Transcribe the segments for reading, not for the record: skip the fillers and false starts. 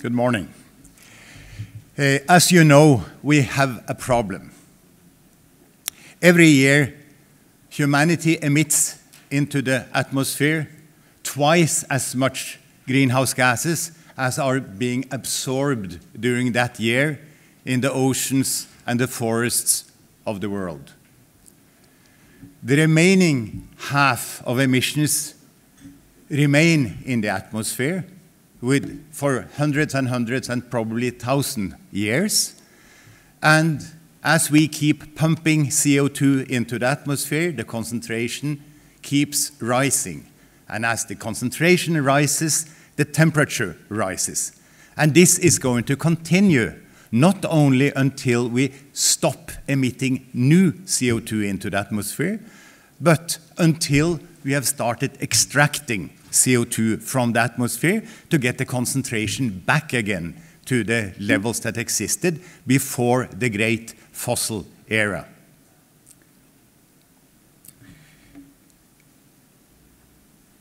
Good morning. As you know, we have a problem. Every year, humanity emits into the atmosphere twice as much greenhouse gases as are being absorbed during that year in the oceans and the forests of the world. The remaining half of emissions remain in the atmosphere for hundreds and hundreds and probably 1,000 years. And as we keep pumping CO2 into the atmosphere, the concentration keeps rising. And as the concentration rises, the temperature rises. And this is going to continue, not only until we stop emitting new CO2 into the atmosphere, but until we have started extracting CO2 from the atmosphere to get the concentration back again to the levels that existed before the great fossil era.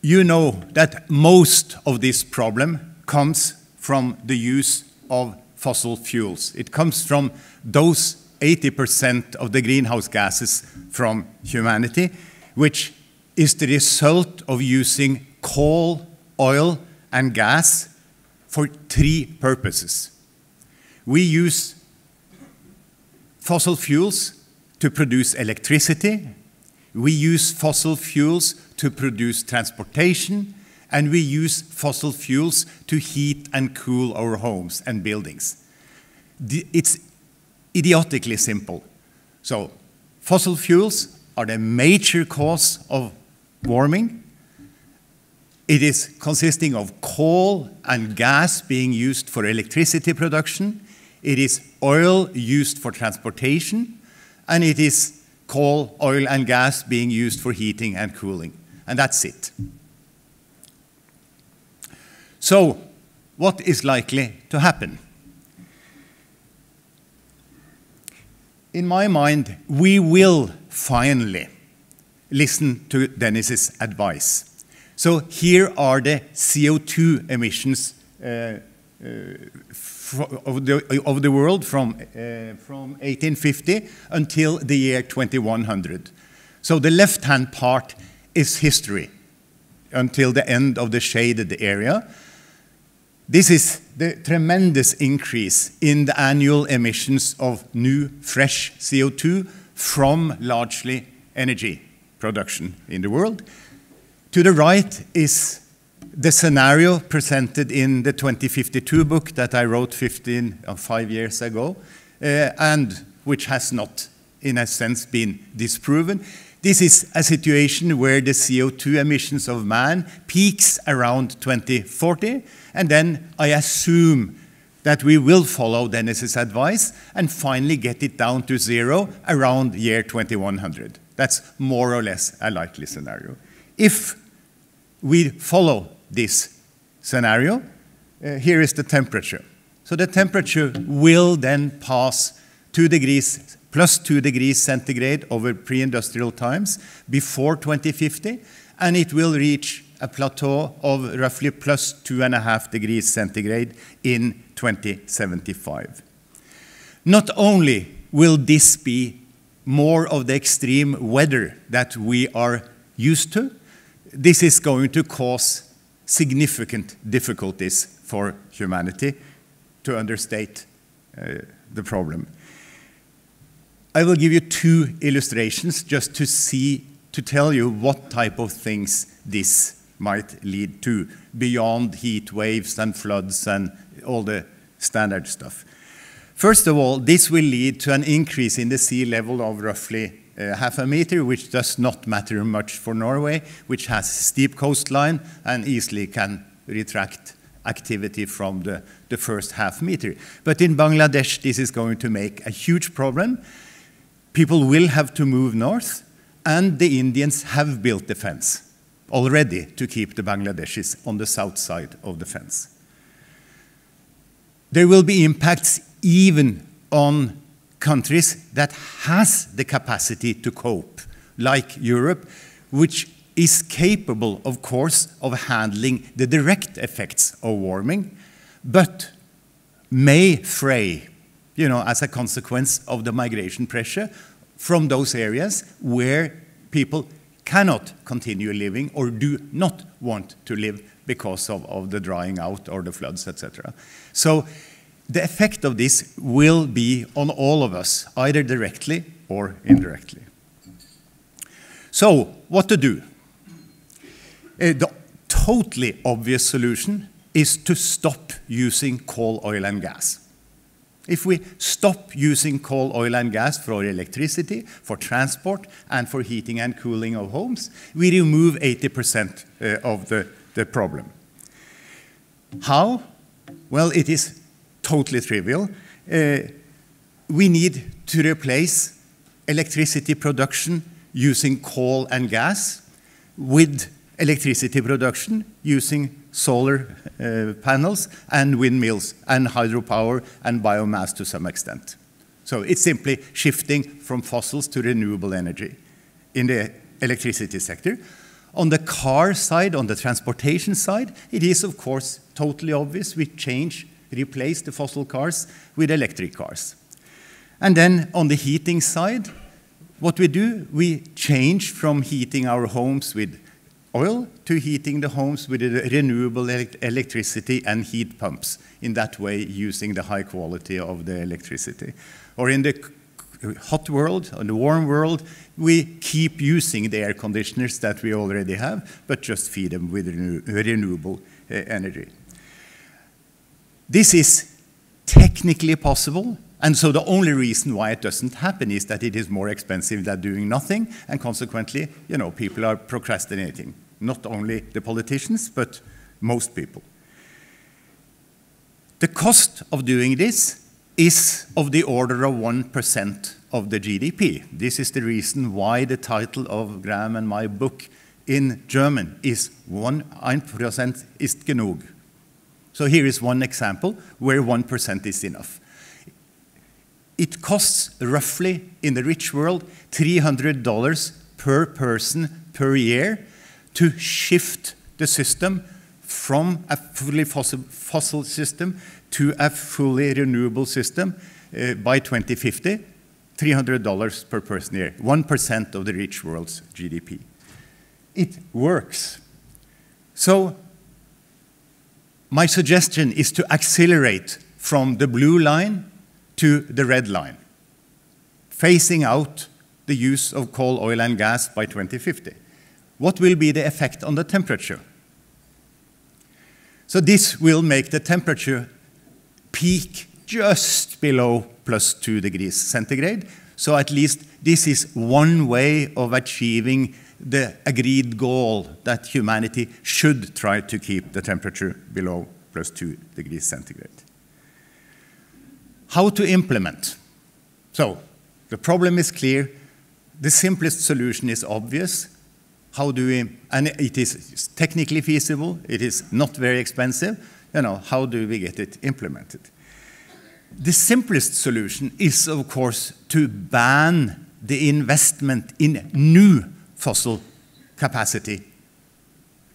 You know that most of this problem comes from the use of fossil fuels. It comes from those 80% of the greenhouse gases from humanity, which is the result of using coal, oil, and gas for three purposes. We use fossil fuels to produce electricity, we use fossil fuels to produce transportation, and we use fossil fuels to heat and cool our homes and buildings. It's idiotically simple. So, fossil fuels are the major cause of warming. It is consisting of coal and gas being used for electricity production. It is oil used for transportation. And it is coal, oil, and gas being used for heating and cooling. And that's it. So, what is likely to happen? In my mind, we will finally listen to Dennis's advice. So here are the CO2 emissions of the world from 1850 until the year 2100. So the left-hand part is history until the end of the shaded area. This is the tremendous increase in the annual emissions of new, fresh CO2 from largely energy production in the world. To the right is the scenario presented in the 2052 book that I wrote 5 years ago, and which has not, in a sense, been disproven. This is a situation where the CO2 emissions of man peaks around 2040, and then I assume that we will follow Dennis's advice and finally get it down to zero around year 2100. That's more or less a likely scenario. If we follow this scenario, here is the temperature. So the temperature will then pass 2 degrees, plus 2 degrees centigrade over pre-industrial times before 2050, and it will reach a plateau of roughly plus 2.5 degrees centigrade in 2075. Not only will this be more of the extreme weather that we are used to, this is going to cause significant difficulties for humanity, to understate the problem. I will give you 2 illustrations just to tell you what type of things this might lead to, beyond heat waves and floods and all the standard stuff. First of all, this will lead to an increase in the sea level of roughly half a meter, which does not matter much for Norway, which has steep coastline and easily can retract activity from the first half meter. But in Bangladesh, this is going to make a huge problem. People will have to move north, and the Indians have built the fence already to keep the Bangladeshis on the south side of the fence. There will be impacts even on countries that has the capacity to cope, like Europe, which is capable, of course, of handling the direct effects of warming, but may fray, as a consequence of the migration pressure from those areas where people cannot continue living or do not want to live because of the drying out or the floods, etc. So the effect of this will be on all of us, either directly or indirectly. So, what to do? The totally obvious solution is to stop using coal, oil, and gas. If we stop using coal, oil, and gas for electricity, for transport, and for heating and cooling of homes, we remove 80% of the problem. How? Well, it is totally trivial. We need to replace electricity production using coal and gas with electricity production using solar panels and windmills and hydropower and biomass to some extent. So it's simply shifting from fossils to renewable energy in the electricity sector. On the car side, on the transportation side, it is of course totally obvious. We replace the fossil cars with electric cars. And then on the heating side, what we do, we change from heating our homes with oil to heating the homes with renewable electricity and heat pumps, in that way using the high quality of the electricity. Or in the hot world, in the warm world, we keep using the air conditioners that we already have, but just feed them with renewable energy. This is technically possible, and so the only reason why it doesn't happen is that it is more expensive than doing nothing, and consequently, people are procrastinating. Not only the politicians, but most people. The cost of doing this is of the order of 1% of the GDP. This is the reason why the title of Graham and my book in German is 1% ist genug. So here is one example where 1% is enough. It costs roughly, in the rich world, $300 per person per year to shift the system from a fully fossil system to a fully renewable system by 2050, $300 per person a year, 1% of the rich world's GDP. It works. So my suggestion is to accelerate from the blue line to the red line, phasing out the use of coal, oil, and gas by 2050. What will be the effect on the temperature? So this will make the temperature peak just below +2 degrees centigrade. So at least this is one way of achieving the agreed goal that humanity should try to keep the temperature below +2 degrees centigrade. How to implement? So the problem is clear. The simplest solution is obvious. How do we, and it is technically feasible, it is not very expensive, how do we get it implemented? The simplest solution is, of course, to ban the investment in new fossil capacity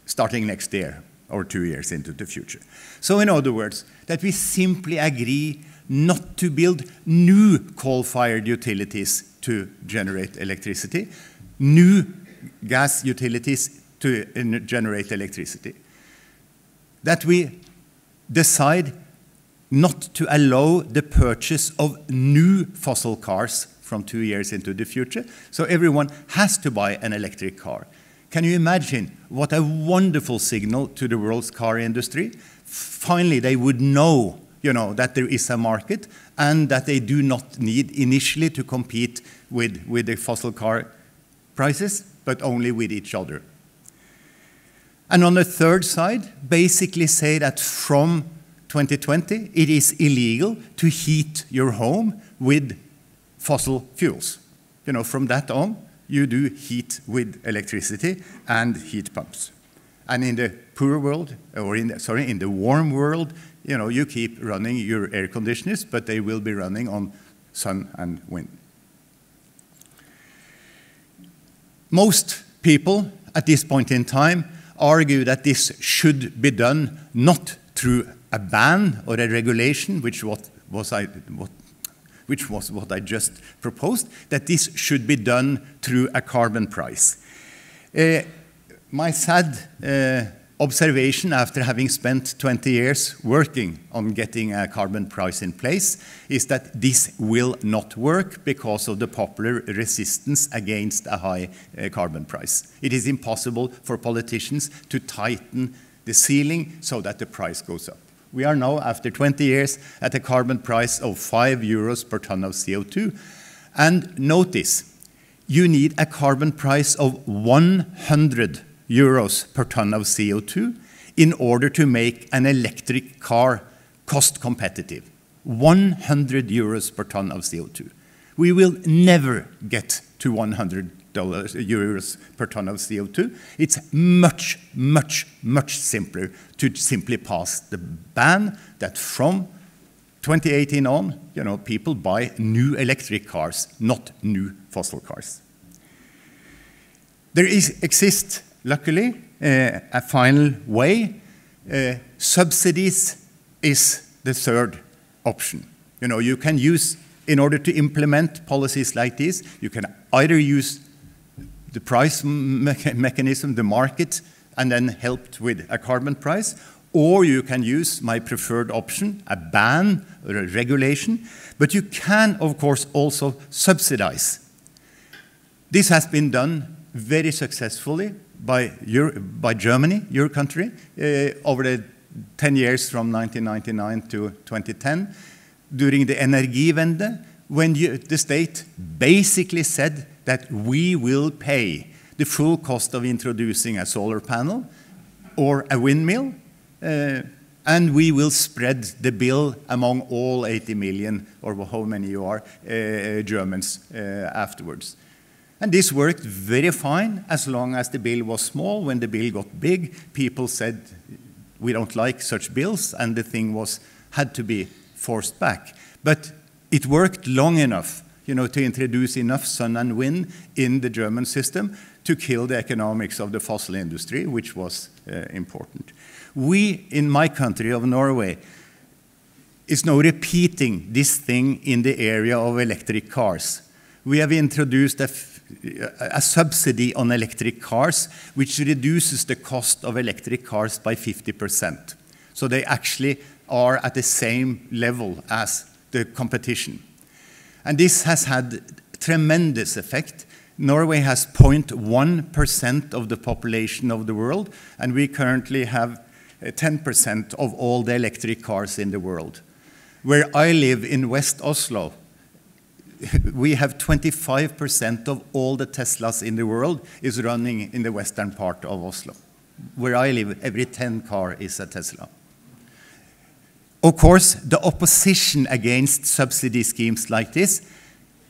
starting next year or 2 years into the future. So in other words, that we simply agree not to build new coal-fired utilities to generate electricity, new gas utilities to generate electricity. That we decide not to allow the purchase of new fossil cars from 2 years into the future, so everyone has to buy an electric car. Can you imagine what a wonderful signal to the world's car industry? Finally, they would know, that there is a market and that they do not need initially to compete with the fossil car prices, but only with each other. And on the third side, basically say that from 2020, it is illegal to heat your home with fossil fuels. From that on, you do heat with electricity and heat pumps. And in the poor world, or in the warm world, you keep running your air conditioners, but they will be running on sun and wind. Most people at this point in time argue that this should be done not through a ban or a regulation, which was what I just proposed, that this should be done through a carbon price. My sad observation after having spent 20 years working on getting a carbon price in place is that this will not work because of the popular resistance against a high carbon price. It is impossible for politicians to tighten the ceiling so that the price goes up. We are now, after 20 years, at a carbon price of 5 euros per ton of CO2. And notice, you need a carbon price of 100 euros per ton of CO2 in order to make an electric car cost competitive. 100 euros per ton of CO2. We will never get to 100 euros per ton of CO2. It's much, much, much simpler to simply pass the ban that from 2018 on, people buy new electric cars, not new fossil cars. There exists, luckily, a final way. Subsidies is the third option. You can use, in order to implement policies like this, you can either use the price mechanism, the market, and then helped with a carbon price, or you can use my preferred option, a ban or a regulation, but you can, of course, also subsidize. This has been done very successfully by Germany, your country, over the 10 years from 1999 to 2010, during the Energiewende, when the state basically said that we will pay the full cost of introducing a solar panel or a windmill, and we will spread the bill among all 80 million, or how many you are, Germans afterwards. And this worked very fine as long as the bill was small. When the bill got big, people said, we don't like such bills, and the thing had to be forced back. But it worked long enough, to introduce enough sun and wind in the German system to kill the economics of the fossil industry, which was important. We, in my country of Norway, is now repeating this thing in the area of electric cars. We have introduced a subsidy on electric cars, which reduces the cost of electric cars by 50%. So they actually are at the same level as the competition. And this has had tremendous effect. Norway has 0.1% of the population of the world, and we currently have 10% of all the electric cars in the world. Where I live in West Oslo, we have 25% of all the Teslas in the world is running in the western part of Oslo. Where I live, every 10 car is a Tesla. Of course, the opposition against subsidy schemes like this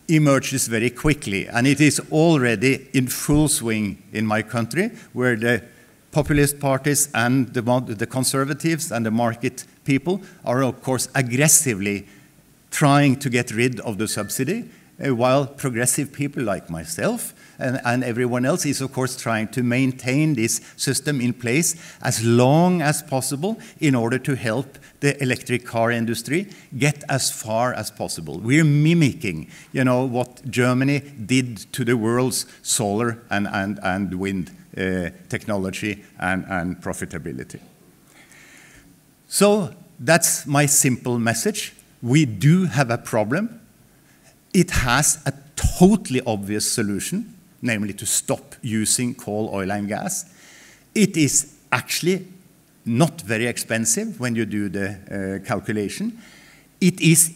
emerges very quickly, and it is already in full swing in my country, where the populist parties and the conservatives and the market people are, of course, aggressively trying to get rid of the subsidy, while progressive people like myself and everyone else is, of course, trying to maintain this system in place as long as possible in order to help the electric car industry get as far as possible. We're mimicking, what Germany did to the world's solar and wind technology and profitability. So that's my simple message. We do have a problem. It has a totally obvious solution, namely to stop using coal, oil, and gas. It is actually not very expensive when you do the calculation. It is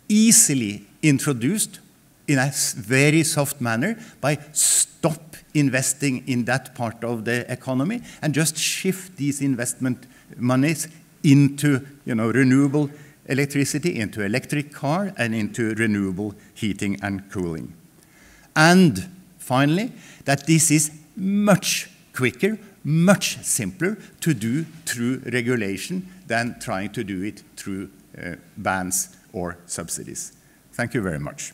easily introduced in a very soft manner by stop investing in that part of the economy and just shift these investment monies into renewable electricity, into electric car, and into renewable heating and cooling. And finally, that this is much quicker, much simpler to do through regulation than trying to do it through bans or subsidies. Thank you very much.